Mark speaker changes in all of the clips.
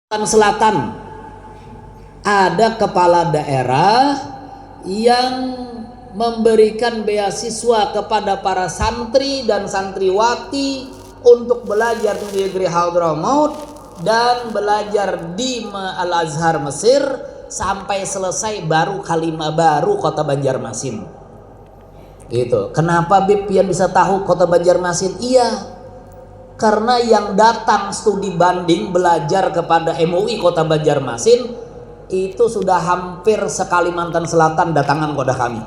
Speaker 1: Selatan ada kepala daerah yang memberikan beasiswa kepada para santri dan santriwati untuk belajar di negeri Hadramaut dan belajar di Al-Azhar Mesir sampai selesai baru kota Banjarmasin. Gitu. Kenapa Bib Pian bisa tahu kota Banjarmasin? Iya, karena yang datang studi banding belajar kepada MUI Kota Banjarmasin itu sudah hampir se-Kalimantan Selatan datangan kepada kami.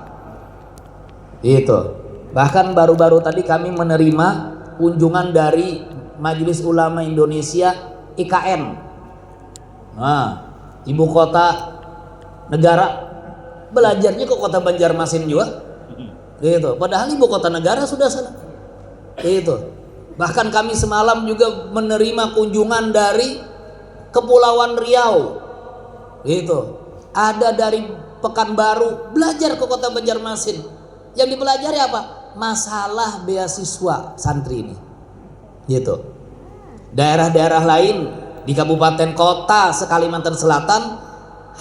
Speaker 1: Itu. Bahkan baru-baru tadi kami menerima kunjungan dari Majelis Ulama Indonesia IKN. Nah, ibu kota negara, belajarnya ke Kota Banjarmasin juga. Gitu. Padahal ibu kota negara sudah sana. Itu. Bahkan kami semalam juga menerima kunjungan dari Kepulauan Riau. Gitu. Ada dari Pekanbaru belajar ke Kota Banjarmasin. Yang dipelajari apa? Masalah beasiswa santri ini. Gitu. Daerah-daerah lain di kabupaten kota se-Kalimantan Selatan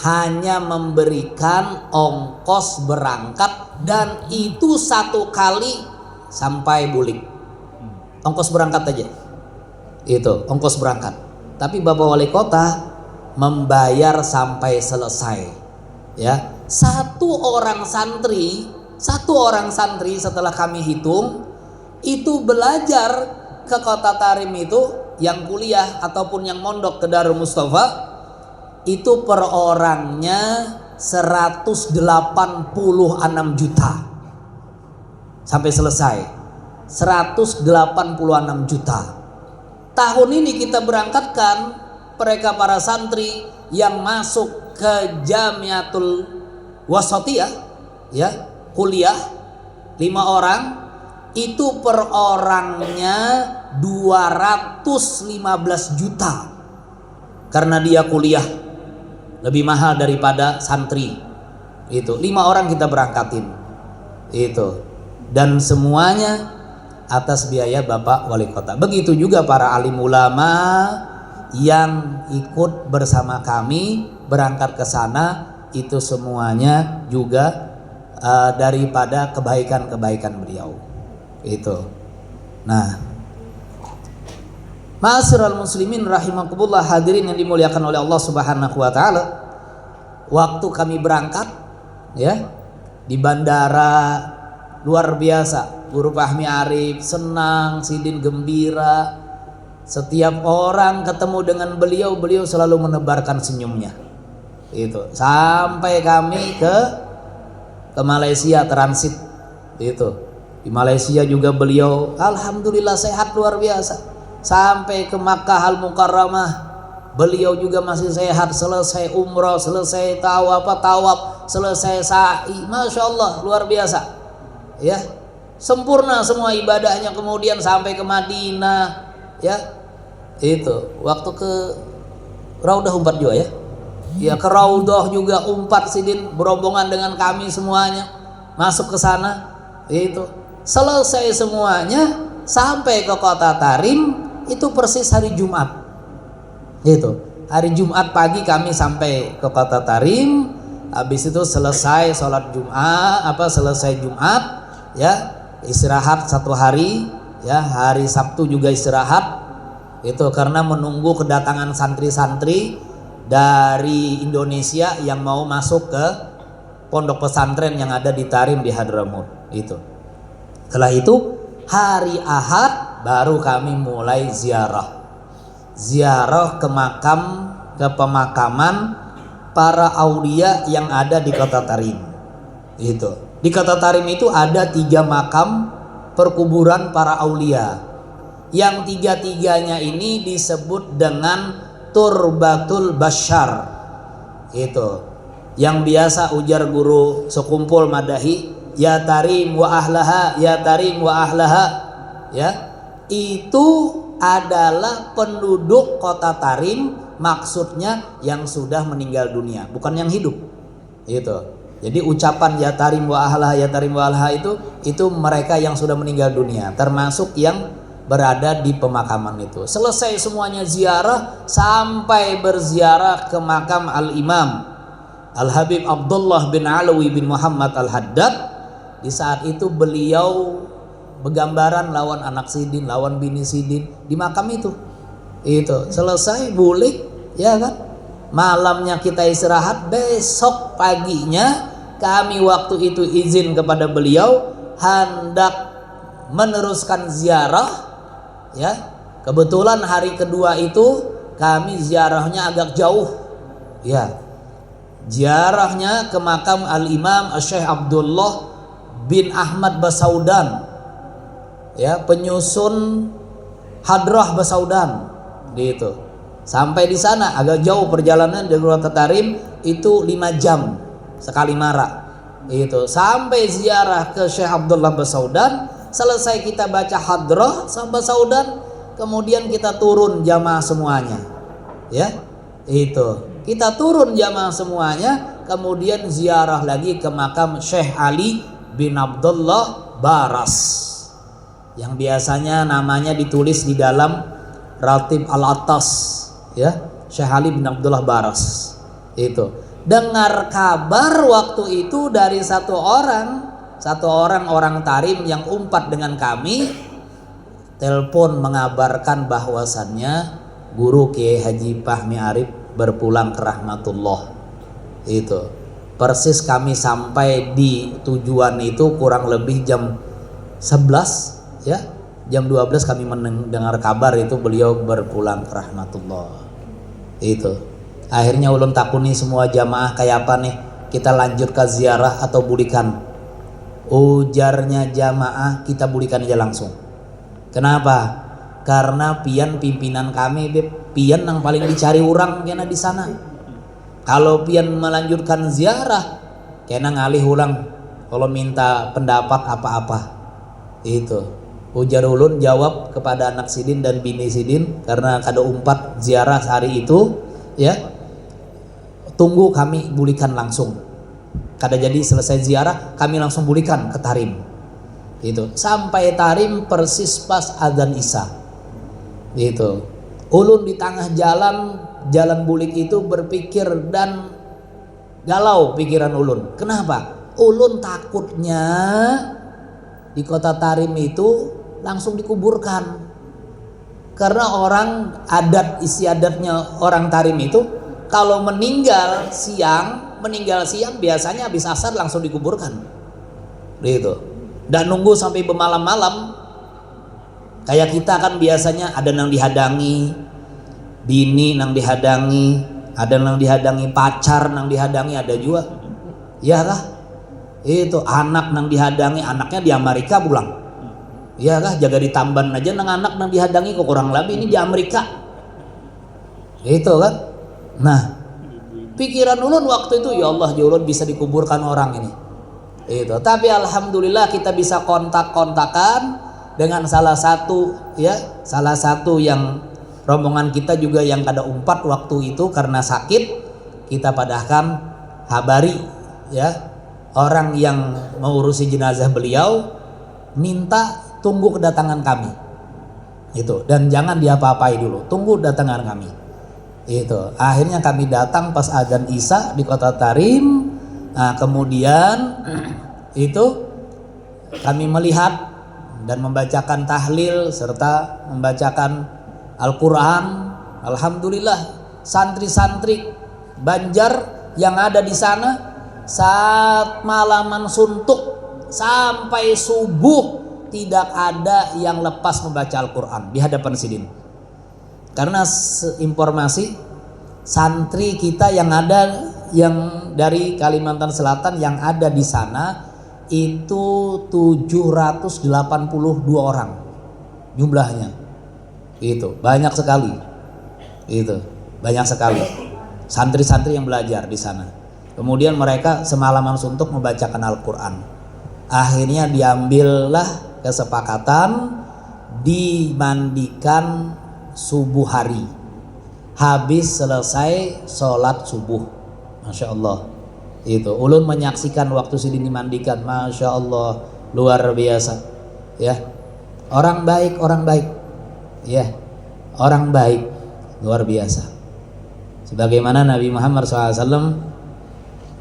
Speaker 1: hanya memberikan ongkos berangkat dan itu satu kali sampai Bulik. Ongkos berangkat aja. Itu, ongkos berangkat. Tapi Bapak Wali Kota membayar sampai selesai. Ya. Satu orang santri setelah kami hitung itu belajar ke Kota Tarim itu yang kuliah ataupun yang mondok ke Darul Mustafa itu per orangnya 186 juta. Sampai selesai. 186 juta. Tahun ini kita berangkatkan mereka para santri yang masuk ke Jamiatul Wasatiyah, ya, kuliah 5 orang itu per orangnya 215 juta. Karena dia kuliah lebih mahal daripada santri. Itu 5 orang kita berangkatin. Itu. Dan semuanya atas biaya Bapak Wali Kota. Begitu juga para alim ulama yang ikut bersama kami berangkat ke sana, itu semuanya juga daripada kebaikan-kebaikan beliau. Itu. Nah, ma'asyiral muslimin rahimakumullah, hadirin yang dimuliakan oleh Allah Subhanahu wa taala. Waktu kami berangkat ya di bandara luar biasa. Guru Fahmi Arif senang, Sidin gembira. Setiap orang ketemu dengan beliau, beliau selalu menebarkan senyumnya. Itu sampai kami ke Malaysia transit. Itu di Malaysia juga beliau alhamdulillah sehat luar biasa. Sampai ke Makkah Al Mukarramah beliau juga masih sehat. Selesai umrah, selesai tawaf, selesai sa'i, masya Allah luar biasa. Ya. Sempurna semua ibadahnya. Kemudian sampai ke Madinah, ya, itu waktu ke Raudah umpat juga ya, ya ke Raudah juga umpat Sidin berombongan dengan kami semuanya masuk ke sana. Itu selesai semuanya sampai ke Kota Tarim itu persis hari Jumat. Itu hari Jumat pagi kami sampai ke Kota Tarim. Habis itu selesai sholat Jumat, selesai Jumat, ya, istirahat 1 hari, ya, hari Sabtu juga istirahat. Itu karena menunggu kedatangan santri-santri dari Indonesia yang mau masuk ke pondok pesantren yang ada di Tarim di Hadramaut. Itu. Setelah itu hari Ahad baru kami mulai ziarah ke pemakaman para aulia yang ada di Kota Tarim. Itu. Di Kota Tarim itu ada 3 makam perkuburan para aulia. Yang 3-tiganya ini disebut dengan Turbatul Bashar. Itu. Yang biasa ujar guru sekumpul madahi, ya Tarim wa ahlaha, ya Tarim wa ahlaha. Ya. Itu adalah penduduk Kota Tarim, maksudnya yang sudah meninggal dunia, bukan yang hidup. Itu. Jadi ucapan ya Tarim wa ahlaha, ya Tarim wa ahlaha itu mereka yang sudah meninggal dunia, termasuk yang berada di pemakaman itu. Selesai semuanya ziarah, sampai berziarah ke makam Al-Imam Al-Habib Abdullah bin Alawi bin Muhammad Al-Haddad. Di saat itu beliau bergambaran lawan anak sidin, lawan bini sidin di makam itu. Itu selesai bulik, ya kan? Malamnya kita istirahat, besok paginya kami waktu itu izin kepada beliau hendak meneruskan ziarah, ya. Kebetulan hari kedua itu kami ziarahnya agak jauh, ya. Ziarahnya ke makam Al-Imam Syekh Abdullah bin Ahmad Basaudan, ya, penyusun Hadrah Basaudan, gitu. Sampai di sana agak jauh perjalanan dari Kota Tarim itu 5 jam sekali mara. Itu sampai ziarah ke Syekh Abdullah Basaudan, selesai kita baca Hadrah sama Basaudan, kemudian kita turun jamaah semuanya. Ya. Itu. Kita turun jamaah semuanya, kemudian ziarah lagi ke makam Syekh Ali bin Abdullah Baras, yang biasanya namanya ditulis di dalam Ratib Al-Attas, ya, Syekh Ali bin Abdullah Baras. Itu dengar kabar waktu itu dari satu orang orang Tarim yang umpat dengan kami, telepon mengabarkan bahwasannya guru Kiai Haji Fahmi Arif berpulang ke rahmatullah. Itu persis kami sampai di tujuan itu kurang lebih jam 11, ya. Jam 12 kami mendengar kabar itu beliau berpulang ke rahmatullah. Itu akhirnya ulun takuni semua jamaah, kayak apa nih, kita lanjut ke ziarah atau bulikan? Ujarnya jamaah, kita bulikan aja langsung. Kenapa? Karena pian pimpinan kami, pian yang paling dicari orang kena di sana. Kalau pian melanjutkan ziarah, kena ngalih ulang kalau minta pendapat apa-apa. Itu ujar ulun jawab kepada anak sidin dan bini sidin, karena kada umpat ziarah hari itu, ya, tunggu kami bulikan langsung. Kada jadi selesai ziarah kami langsung bulikan ke Tarim. Itu sampai Tarim persis pas adzan Isya. Itu ulun di tengah jalan bulik itu berpikir dan galau pikiran ulun. Kenapa? Ulun takutnya di kota Tarim itu langsung dikuburkan. Karena orang adat istiadatnya orang Tarim itu kalau meninggal siang biasanya habis asar langsung dikuburkan. Gitu. Dan nunggu sampai bermalam-malam. Kayak kita kan biasanya ada yang dihadangi bini, yang dihadangi, ada yang dihadangi pacar, yang dihadangi, ada juga. Ya kah? Itu anak yang dihadangi, anaknya di Amerika pulang. Ya kah? Jaga di Tamban aja nang anak yang dihadangi kok kurang lebih ini di Amerika. Itu kan? Nah, pikiran ulun waktu itu, ya Allah, ya ulun bisa dikuburkan orang ini. Itu. Tapi alhamdulillah kita bisa kontak-kontakan dengan salah satu yang rombongan kita juga yang kada umpat waktu itu karena sakit. Kita padahkan habari, ya, orang yang mengurusi jenazah beliau minta tunggu kedatangan kami. Itu, dan jangan diapa-apai dulu, tunggu kedatangan kami. Itu. Akhirnya kami datang pas adzan Isya di kota Tarim. Nah, kemudian itu kami melihat dan membacakan tahlil serta membacakan Al-Quran. Alhamdulillah santri-santri Banjar yang ada di sana saat malaman suntuk sampai subuh tidak ada yang lepas membaca Al-Quran di hadapan sidin. Karena informasi santri kita yang ada yang dari Kalimantan Selatan yang ada di sana itu 782 orang jumlahnya. Itu banyak sekali. Itu banyak sekali santri-santri yang belajar di sana. Kemudian mereka semalaman suntuk membacakan Al-Quran. Akhirnya diambillah kesepakatan dimandikan subuh hari. Habis selesai sholat subuh, Masya Allah. Itu ulun menyaksikan waktu sidin dimandikan, Masya Allah, luar biasa, ya. Orang baik Ya, orang baik luar biasa. Sebagaimana Nabi Muhammad SAW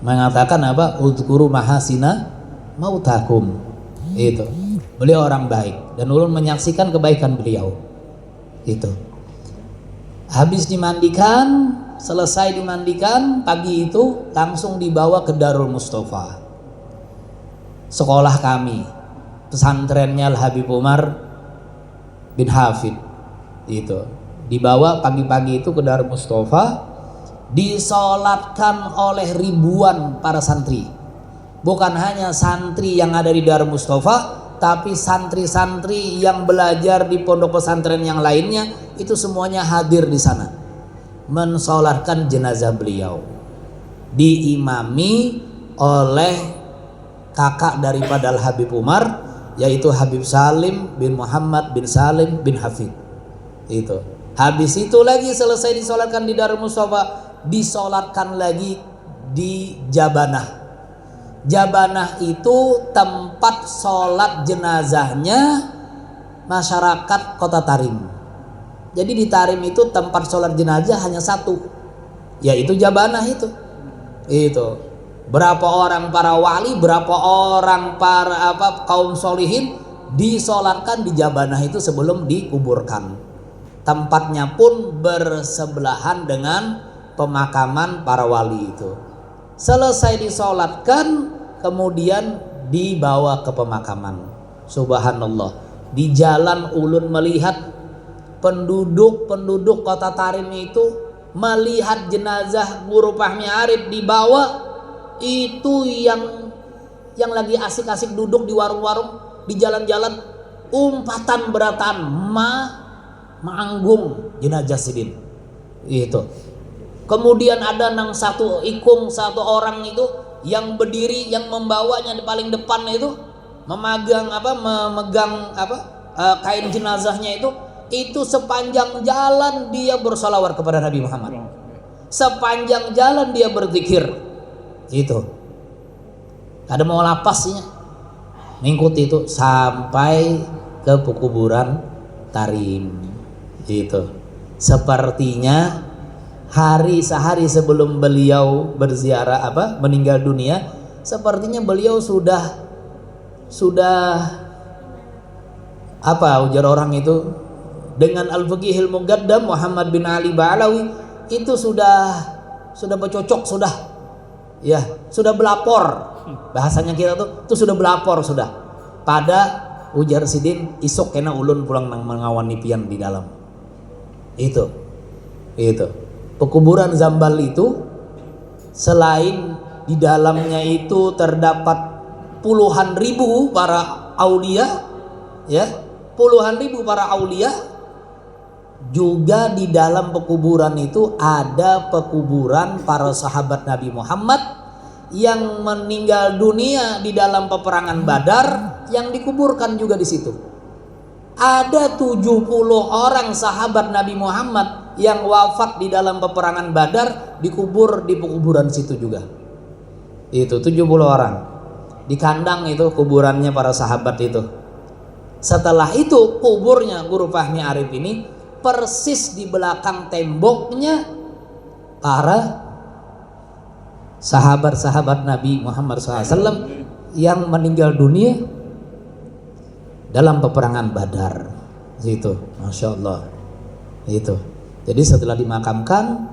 Speaker 1: mengatakan apa? Udhkuru mahasina mautakum. Itu. Beliau orang baik dan ulun menyaksikan kebaikan beliau. Itu. Habis dimandikan, selesai dimandikan, pagi itu langsung dibawa ke Darul Mustafa. Sekolah kami, pesantrennya Al Habib Umar bin Hafid. Itu. Dibawa pagi-pagi itu ke Darul Mustafa, disolatkan oleh ribuan para santri. Bukan hanya santri yang ada di Darul Mustafa, tapi santri-santri yang belajar di pondok pesantren yang lainnya itu semuanya hadir di sana mensolatkan jenazah beliau, diimami oleh kakak daripada Al Habib Umar, yaitu Habib Salim bin Muhammad bin Salim bin Hafid. Itu. Habis itu lagi selesai disolatkan di Darul Mustafa, disolatkan lagi di Jabanah. Jabanah itu tempat sholat jenazahnya masyarakat kota Tarim. Jadi di Tarim itu tempat sholat jenazah hanya satu, yaitu Jabanah itu. Itu. Berapa orang para wali, berapa orang para kaum solihin disolatkan di Jabanah itu sebelum dikuburkan. Tempatnya pun bersebelahan dengan pemakaman para wali itu. Selesai disolatkan, kemudian dibawa ke pemakaman. Subhanallah. Di jalan ulun melihat penduduk kota Tarim itu melihat jenazah Guru Fahmi Arif dibawa, itu yang lagi asik-asik duduk di warung-warung, di jalan-jalan, umpatan berataan manggung jenazah Sidin. Itu. Kemudian ada satu orang itu yang berdiri, yang membawanya di paling depan itu memegang kain jenazahnya itu sepanjang jalan dia bersolawat kepada Nabi Muhammad. Sepanjang jalan dia berzikir. Itu. Ada mau lapasnya. Mengikuti itu sampai ke kuburan Tarim. Itu. Sepertinya sehari sebelum beliau berziarah meninggal dunia, sepertinya beliau sudah ujar orang itu dengan Al-Faqihil Muqaddam Muhammad bin Ali Ba'alawi itu sudah bercocok, sudah belapor, bahasanya kita tuh sudah belapor sudah pada ujar Sidin isok kena ulun pulang nang mengawan nipian di dalam. Itu pekuburan Zambal itu, selain di dalamnya itu terdapat puluhan ribu para aulia, juga di dalam pekuburan itu ada pekuburan para sahabat Nabi Muhammad yang meninggal dunia di dalam peperangan Badar, yang dikuburkan juga di situ. Ada 70 orang sahabat Nabi Muhammad yang wafat di dalam peperangan Badar dikubur di pekuburan situ juga. Itu 70 orang. Di kandang itu kuburannya para sahabat itu. Setelah itu kuburnya Guru Fahmi Arif ini persis di belakang temboknya para sahabat-sahabat Nabi Muhammad SAW yang meninggal dunia dalam peperangan Badar. Itu, Masya Allah. Itu. Jadi setelah dimakamkan,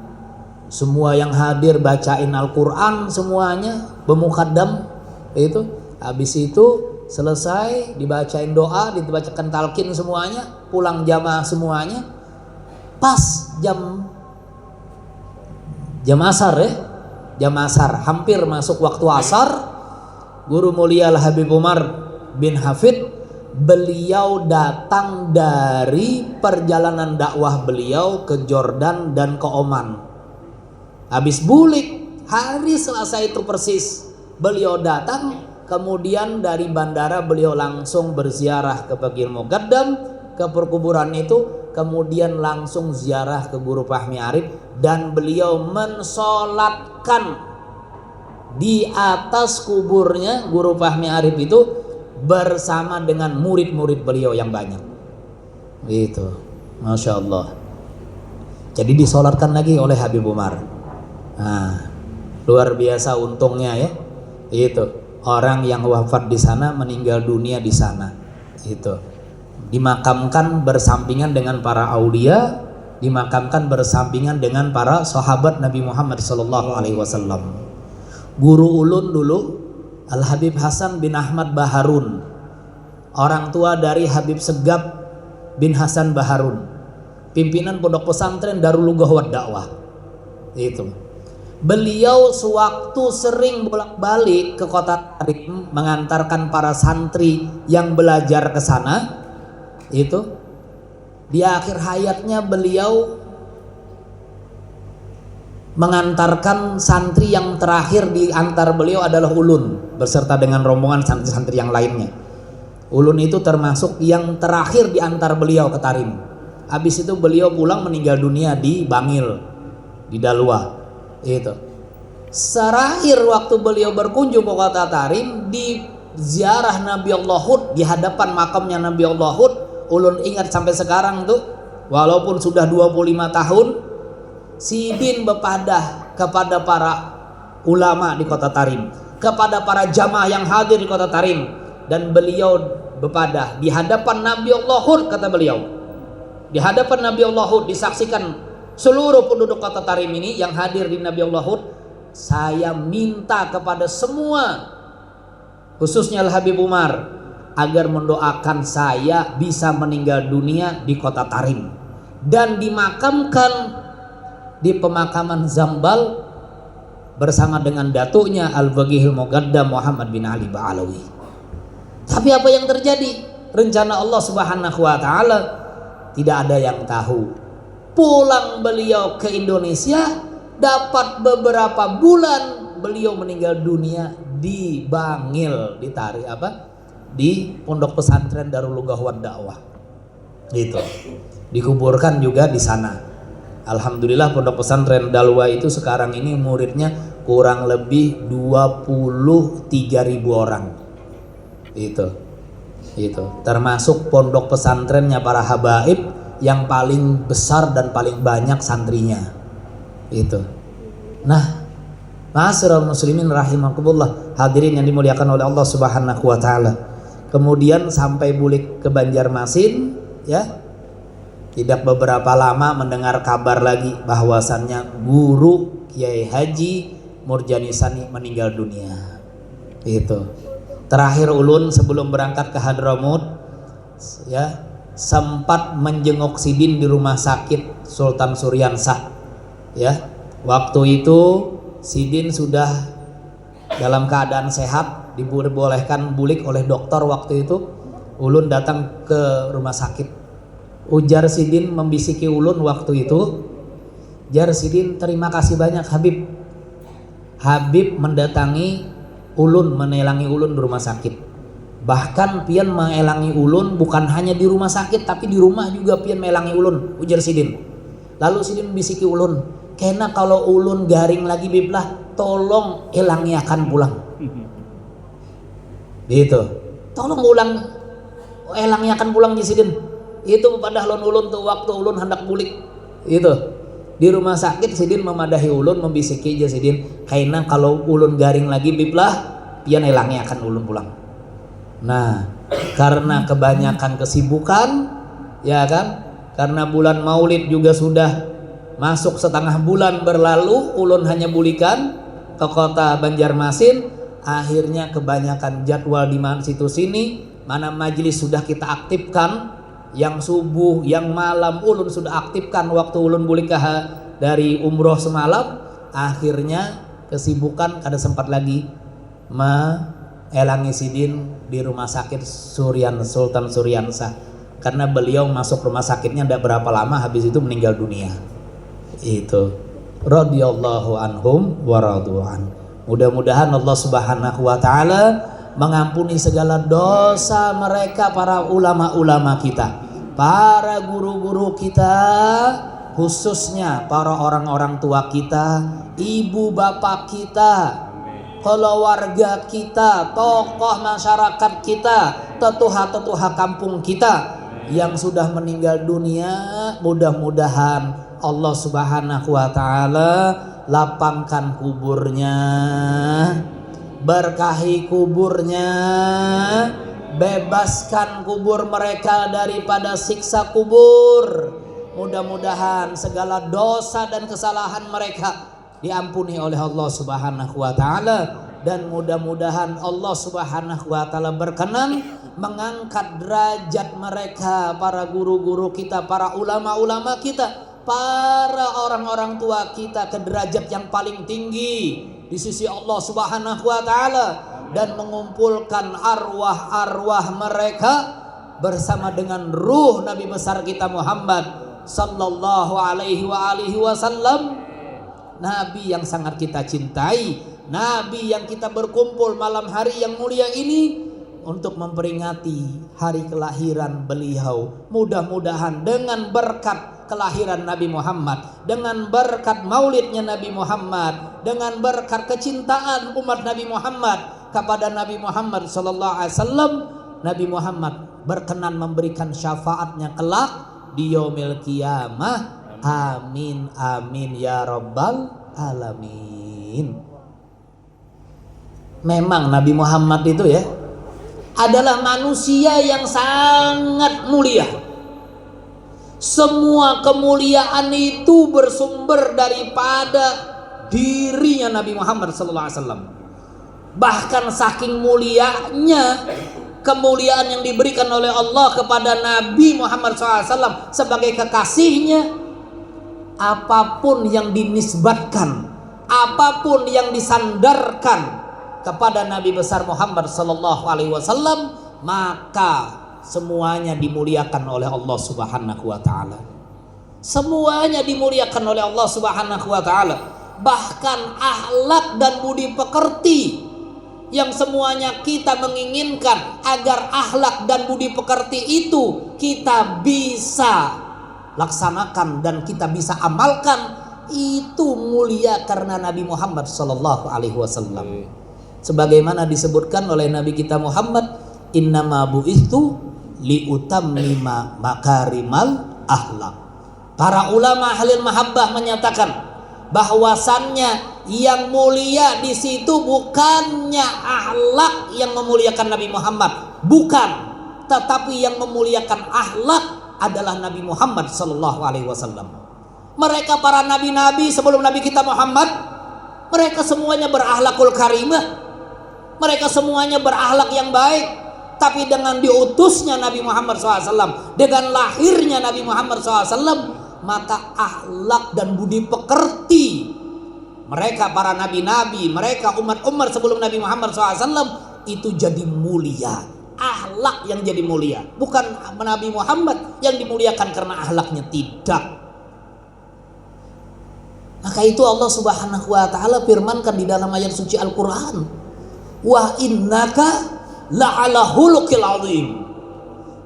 Speaker 1: semua yang hadir bacain Al-Quran semuanya, bemukaddam itu. Habis itu selesai dibacain doa, dibacakan talqin semuanya, pulang jamaah semuanya. Pas jam asar jam asar, hampir masuk waktu asar, Guru Mulia Al Habib Umar bin Hafid, beliau datang dari perjalanan dakwah beliau ke Jordan dan ke Oman. Habis bulik, hari Selasa itu persis beliau datang, kemudian dari bandara beliau langsung berziarah ke Baqil Muqaddam, ke perkuburan itu, kemudian langsung ziarah ke Guru Fahmi Arif, dan beliau mensolatkan di atas kuburnya Guru Fahmi Arif itu bersama dengan murid-murid beliau yang banyak. Itu. Masya Allah. Jadi disolatkan lagi oleh Habib Umar. Nah, luar biasa untungnya ya. Itu orang yang wafat di sana meninggal dunia di sana. Itu dimakamkan bersampingan dengan para aulia, dimakamkan bersampingan dengan para sahabat Nabi Muhammad SAW. Guru ulun dulu Al Habib Hasan bin Ahmad Baharun, orang tua dari Habib Segap bin Hasan Baharun, pimpinan pondok pesantren Darul Lugah wad Dakwah. Itu beliau sewaktu sering bolak-balik ke kota Tarim mengantarkan para santri yang belajar ke sana. Itu di akhir hayatnya beliau mengantarkan santri yang terakhir di antar beliau adalah ulun beserta dengan rombongan santri-santri yang lainnya. Ulun itu termasuk yang terakhir di antar beliau ke Tarim. Habis itu beliau pulang meninggal dunia di Bangil, di Dalwa. Itu terakhir waktu beliau berkunjung ke kota Tarim, di ziarah Nabi Allah Hud, di hadapan makamnya Nabi Allah Hud. Ulun ingat sampai sekarang tuh, walaupun sudah 25 tahun, Sidin bepadah kepada para ulama di kota Tarim, kepada para jamaah yang hadir di kota Tarim, dan beliau bepadah di hadapan Nabi Allah Hud. Kata beliau, di hadapan Nabi Allah Hud disaksikan seluruh penduduk kota Tarim ini yang hadir di Nabi Allah Hud. Saya minta kepada semua, khususnya Al Habib Umar, agar mendoakan saya bisa meninggal dunia di kota Tarim dan dimakamkan di pemakaman Zambal bersama dengan datuknya Al-Faqihul Muqaddam Muhammad bin Ali Ba'alawi. Tapi apa yang terjadi? Rencana Allah Subhanahu wa taala tidak ada yang tahu. Pulang beliau ke Indonesia, dapat beberapa bulan beliau meninggal dunia di Bangil, di pondok pesantren Darul Lugah wad Dakwah. Itu dikuburkan juga di sana. Alhamdulillah pondok pesantren Dalwa itu sekarang ini muridnya kurang lebih 23.000 orang. Itu termasuk pondok pesantrennya para habaib yang paling besar dan paling banyak santrinya. Itu. Nah, ma'asyiral muslimin rahimakumullah, hadirin yang dimuliakan oleh Allah Subhanahu wa taala. Kemudian sampai bulik ke Banjarmasin, ya. Tidak beberapa lama mendengar kabar lagi bahwasannya guru Kiai Haji Murjani Sani meninggal dunia. Itu. Terakhir ulun sebelum berangkat ke Hadramut, ya, sempat menjenguk Sidin di rumah sakit Sultan Suryansah. Ya, waktu itu Sidin sudah dalam keadaan sehat, dibolehkan bulik oleh dokter. Waktu itu ulun datang ke rumah sakit. Ujar Sidin membisiki ulun waktu itu, jar Sidin, terima kasih banyak Habib. Habib mendatangi ulun, menelangi ulun di rumah sakit. Bahkan pian mengelangi ulun bukan hanya di rumah sakit, tapi di rumah juga pian melangi ulun, ujar Sidin. Lalu Sidin membisiki ulun, kena kalau ulun garing lagi biblah, tolong elangi akan pulang. Gitu. Tolong ulang elangi akan pulang Sidin. Itu pada ulun tuh waktu ulun hendak bulik. Itu. Di rumah sakit Sidin memadahi ulun, membisiki aja Sidin, kena kalau ulun garing lagi biblah, pian elangi akan ulun pulang. Nah, karena kebanyakan kesibukan, ya kan? Karena bulan Maulid juga sudah masuk setengah bulan berlalu, ulun hanya bulikan ke kota Banjarmasin. Akhirnya kebanyakan jadwal di mana situ sini, mana majelis sudah kita aktifkan, yang subuh, yang malam ulun sudah aktifkan waktu ulun bulik dari umroh semalam. Akhirnya kesibukan kada sempat lagi elangi Sidin di rumah sakit Sultan Suryansah, karena beliau masuk rumah sakitnya tidak berapa lama, habis itu meninggal dunia. Itu radhiyallahu anhum wa radu'an. Mudah-mudahan Allah Subhanahu wa taala mengampuni segala dosa mereka, para ulama-ulama kita, para guru-guru kita, khususnya para orang-orang tua kita, ibu bapak kita, keluarga kita, tokoh masyarakat kita, tetuha-tetuha kampung kita, Yang sudah meninggal dunia, mudah-mudahan Allah Subhanahu wa taala lapangkan kuburnya, berkahi kuburnya, bebaskan kubur mereka daripada siksa kubur. Mudah-mudahan segala dosa dan kesalahan mereka diampuni oleh Allah Subhanahu wa taala, dan mudah-mudahan Allah Subhanahu wa taala berkenan mengangkat derajat mereka, para guru-guru kita, para ulama-ulama kita, para orang-orang tua kita ke derajat yang paling tinggi di sisi Allah Subhanahu wa taala, dan mengumpulkan arwah-arwah mereka bersama dengan ruh Nabi besar kita Muhammad sallallahu alaihi wasallam, Nabi yang sangat kita cintai, Nabi yang kita berkumpul malam hari yang mulia ini untuk memperingati hari kelahiran beliau. Mudah-mudahan dengan berkat kelahiran Nabi Muhammad, dengan berkat maulidnya Nabi Muhammad, dengan berkat kecintaan umat Nabi Muhammad kepada Nabi Muhammad sallallahu alaihi wasallam, Nabi Muhammad berkenan memberikan syafaatnya kelak di yaumil qiyamah. Amin amin ya rabbal alamin. Memang Nabi Muhammad itu ya adalah manusia yang sangat mulia. Semua kemuliaan itu bersumber daripada dirinya Nabi Muhammad SAW. Bahkan saking mulianya kemuliaan yang diberikan oleh Allah kepada Nabi Muhammad SAW sebagai kekasihnya, apapun yang dinisbatkan, apapun yang disandarkan kepada Nabi besar Muhammad sallallahu alaihi wasallam, maka semuanya dimuliakan oleh Allah Subhanahu wa taala. Semuanya dimuliakan oleh Allah Subhanahu wa taala. Bahkan akhlak dan budi pekerti yang semuanya kita menginginkan agar akhlak dan budi pekerti itu kita bisa laksanakan dan kita bisa amalkan, itu mulia karena Nabi Muhammad sallallahu alaihi wasallam. Sebagaimana disebutkan oleh Nabi kita Muhammad, innama bu'ithu liutammima makarimal akhlak. Para ulama ahlul mahabbah menyatakan bahwasannya yang mulia di situ bukannya akhlak yang memuliakan Nabi Muhammad, bukan, tetapi yang memuliakan akhlak adalah Nabi Muhammad sallallahu alaihi wasallam. Mereka para nabi-nabi sebelum Nabi kita Muhammad, mereka semuanya berakhlakul karimah. Mereka semuanya berakhlak yang baik. Tapi dengan diutusnya Nabi Muhammad SAW, dengan lahirnya Nabi Muhammad SAW, maka akhlak dan budi pekerti mereka para nabi-nabi, mereka umat-umat sebelum Nabi Muhammad SAW itu jadi mulia. Akhlak yang jadi mulia, bukan Nabi Muhammad yang dimuliakan karena akhlaknya, tidak. Maka itu Allah Subhanahu wa taala firmankan di dalam ayat suci Al-Qur'an, wa innaka la'ala khuluqil azim.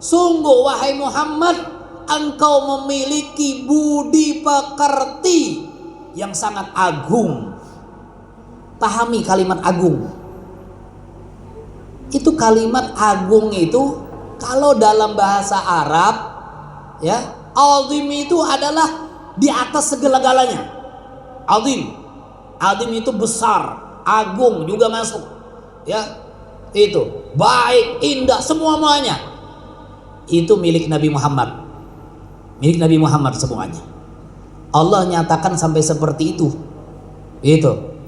Speaker 1: Sungguh wahai Muhammad, engkau memiliki budi pekerti yang sangat agung. Pahami kalimat agung. Itu kalimat agung itu kalau dalam bahasa Arab ya, azim itu adalah di atas segala-galanya. Azim. Azim itu besar, agung juga masuk. Ya, itu baik, indah, semuanya itu milik Nabi Muhammad, milik Nabi Muhammad semuanya. Allah nyatakan sampai seperti itu.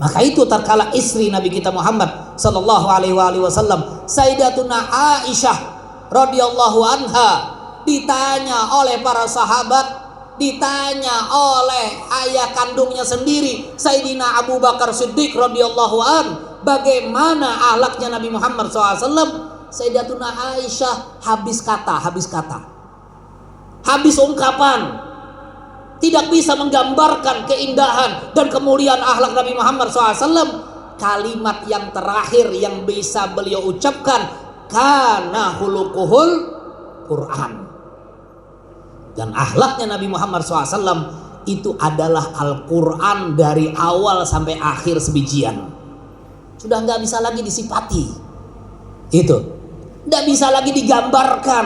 Speaker 1: Maka itu tatkala istri Nabi kita Muhammad sallallahu alaihi wasallam, Sayyidatuna Aisyah radhiyallahu anha, ditanya oleh para sahabat, ditanya oleh ayah kandungnya sendiri Sayyidina Abu Bakar Siddiq radhiyallahu an, bagaimana akhlaknya Nabi Muhammad SAW. Sayyidatuna Aisyah habis kata, habis ungkapan, tidak bisa menggambarkan keindahan dan kemuliaan akhlak Nabi Muhammad SAW. Kalimat yang terakhir yang bisa beliau ucapkan, kana khuluquhul Quran. Dan akhlaknya Nabi Muhammad SAW itu adalah Al-Quran dari awal sampai akhir sebijian. Sudah nggak bisa lagi disifati, nggak bisa lagi digambarkan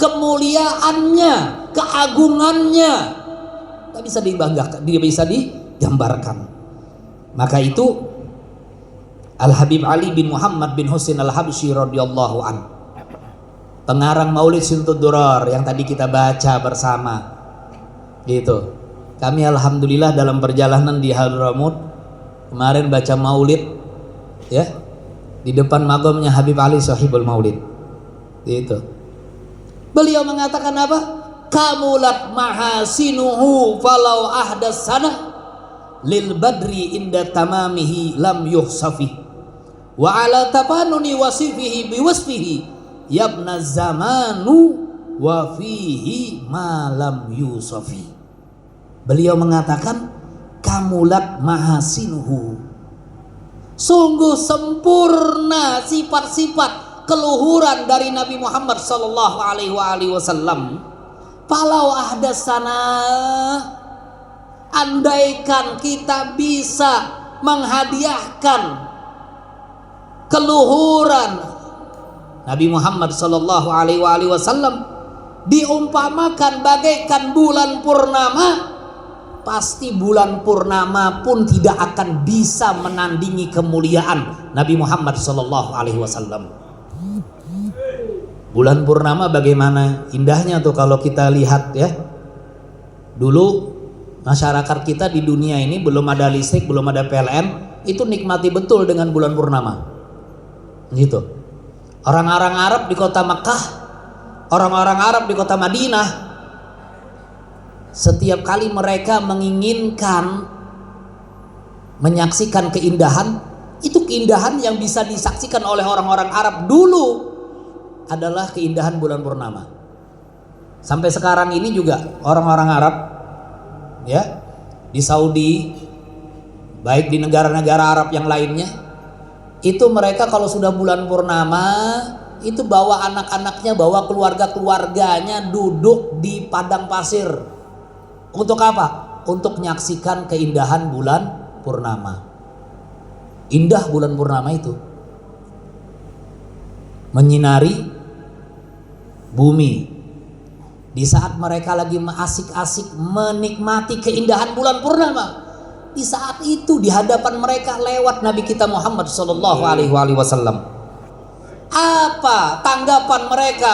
Speaker 1: kemuliaannya, keagungannya. Tak bisa dibanggakan, tidak bisa digambarkan. Maka itu Al-Habib Ali bin Muhammad bin Husain Al-Habsyi radhiyallahu an, pengarang Maulid Syimtud Durar yang tadi kita baca bersama. Gitu. Kami alhamdulillah dalam perjalanan di Hadramut kemarin baca Maulid ya di depan magamnya Habib Ali Sahibul Maulid. Gitu. Beliau mengatakan apa? Kamulat mahasinuhu falau ahdas sana lil badri inda tamamihi lam yuhsafi wa ala tafanuni wasifihi biwasfihi yabna zamanu wa fihi ma lam yusafi. Beliau mengatakan kamulat mahasinuhu, sungguh sempurna sifat-sifat keluhuran dari Nabi Muhammad sallallahu alaihi wasallam. Falau ahdasana, andaikan kita bisa menghadiahkan keluhuran Nabi Muhammad sallallahu alaihi wasallam, diumpamakan bagaikan bulan purnama, pasti bulan purnama pun tidak akan bisa menandingi kemuliaan Nabi Muhammad sallallahu alaihi wasallam. Bulan purnama bagaimana indahnya tuh kalau kita lihat ya. Dulu masyarakat kita di dunia ini belum ada listrik, belum ada PLN, itu nikmati betul dengan bulan purnama. Gitu. Orang-orang Arab di kota Makkah, orang-orang Arab di kota Madinah, setiap kali mereka menginginkan menyaksikan keindahan, itu keindahan yang bisa disaksikan oleh orang-orang Arab dulu adalah keindahan bulan purnama. Sampai sekarang ini juga orang-orang Arab ya di Saudi, baik di negara-negara Arab yang lainnya, itu mereka kalau sudah bulan purnama itu bawa anak-anaknya, bawa keluarga-keluarganya duduk di padang pasir. Untuk apa? Untuk menyaksikan keindahan bulan purnama. Indah bulan purnama itu menyinari bumi. Di saat mereka lagi asik-asik menikmati keindahan bulan purnama, di saat itu di hadapan mereka lewat Nabi kita Muhammad sallallahu alaihi wasallam. Apa tanggapan mereka,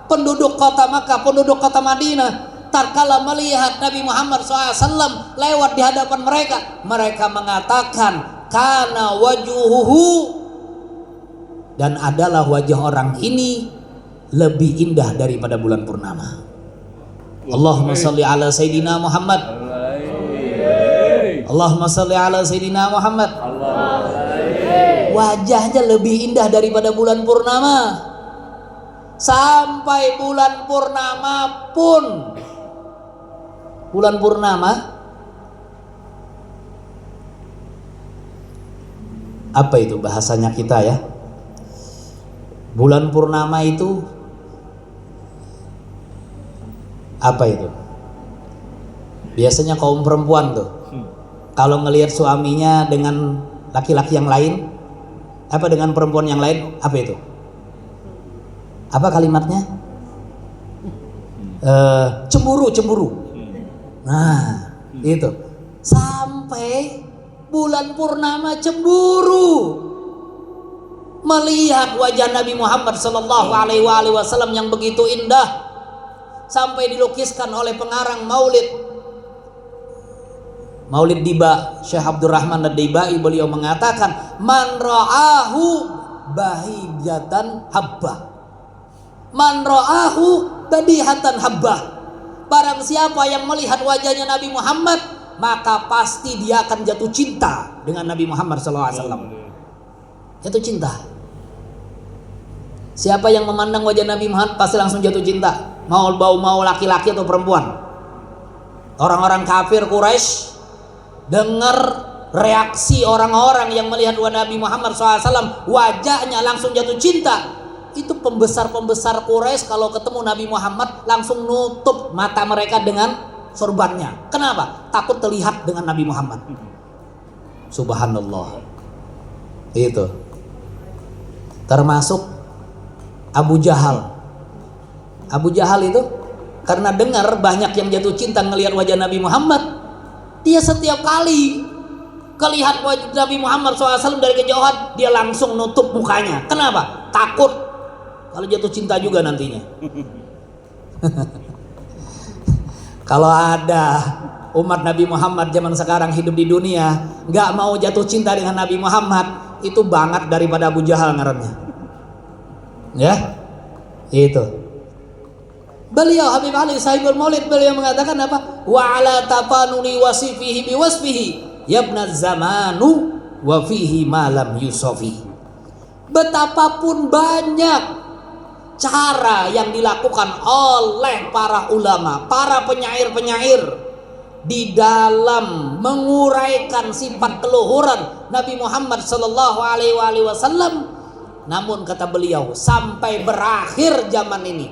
Speaker 1: penduduk kota Makkah, penduduk kota Madinah, tatkala melihat Nabi Muhammad SAW lewat di hadapan mereka? Mereka mengatakan kana wajuhuhu, dan adalah wajah orang ini lebih indah daripada bulan purnama. Allahumma salli ala Sayyidina Muhammad. Allahumma salli ala Sayyidina Muhammad. Wajahnya lebih indah daripada bulan purnama. Sampai bulan purnama pun, bulan purnama apa itu bahasanya kita ya? Bulan purnama itu apa itu? Biasanya kaum perempuan tuh kalau ngelihat suaminya dengan laki-laki yang lain, apa dengan perempuan yang lain, apa itu? Apa kalimatnya? Cemburu. Nah, itu. Sampai bulan purnama cemburu melihat wajah Nabi Muhammad sallallahu alaihi wasallam yang begitu indah, sampai dilukiskan oleh pengarang Maulid Diba, Syekh Abdurrahman Ad-Dibai, beliau mengatakan man ra'ahu bahijatan habbah, man ra'ahu badihatan habbah, barang siapa yang melihat wajahnya Nabi Muhammad maka pasti dia akan jatuh cinta dengan Nabi Muhammad SAW. Jatuh cinta. Siapa yang memandang wajah Nabi Muhammad pasti langsung jatuh cinta, mau laki-laki atau perempuan. Orang-orang kafir Quraisy dengar reaksi orang-orang yang melihat wajah Nabi Muhammad SAW, wajahnya langsung jatuh cinta. Itu pembesar-pembesar Quraisy kalau ketemu Nabi Muhammad langsung nutup mata mereka dengan sorbannya. Kenapa? Takut terlihat dengan Nabi Muhammad. Subhanallah. Itu termasuk Abu Jahal. Abu Jahal itu karena dengar banyak yang jatuh cinta ngelihat wajah Nabi Muhammad, dia setiap kali kelihat wajah Nabi Muhammad SAW dari kejauhan, dia langsung nutup mukanya. Kenapa? Takut kalau jatuh cinta juga nantinya. Kalau ada umat Nabi Muhammad zaman sekarang hidup di dunia nggak mau jatuh cinta dengan Nabi Muhammad, itu banget daripada Abu Jahal ngarannya. Ya, itu. Beliau Habib Ali Sahibul Maulid, beliau mengatakan apa? Wa ala tafanuni wasifihi biwasfihi yabna zamanu wa fihi malam yusofi. Betapapun banyak cara yang dilakukan oleh para ulama, para penyair-penyair di dalam menguraikan sifat keluhuran Nabi Muhammad sallallahu alaihi wasallam, namun kata beliau sampai berakhir zaman ini,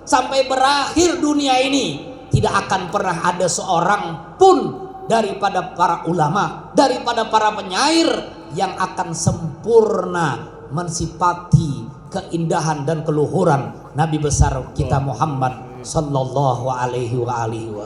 Speaker 1: sampai berakhir dunia ini, tidak akan pernah ada seorang pun daripada para ulama, daripada para penyair yang akan sempurna mensifati keindahan dan keluhuran Nabi besar kita Muhammad sallallahu alaihi wasallam.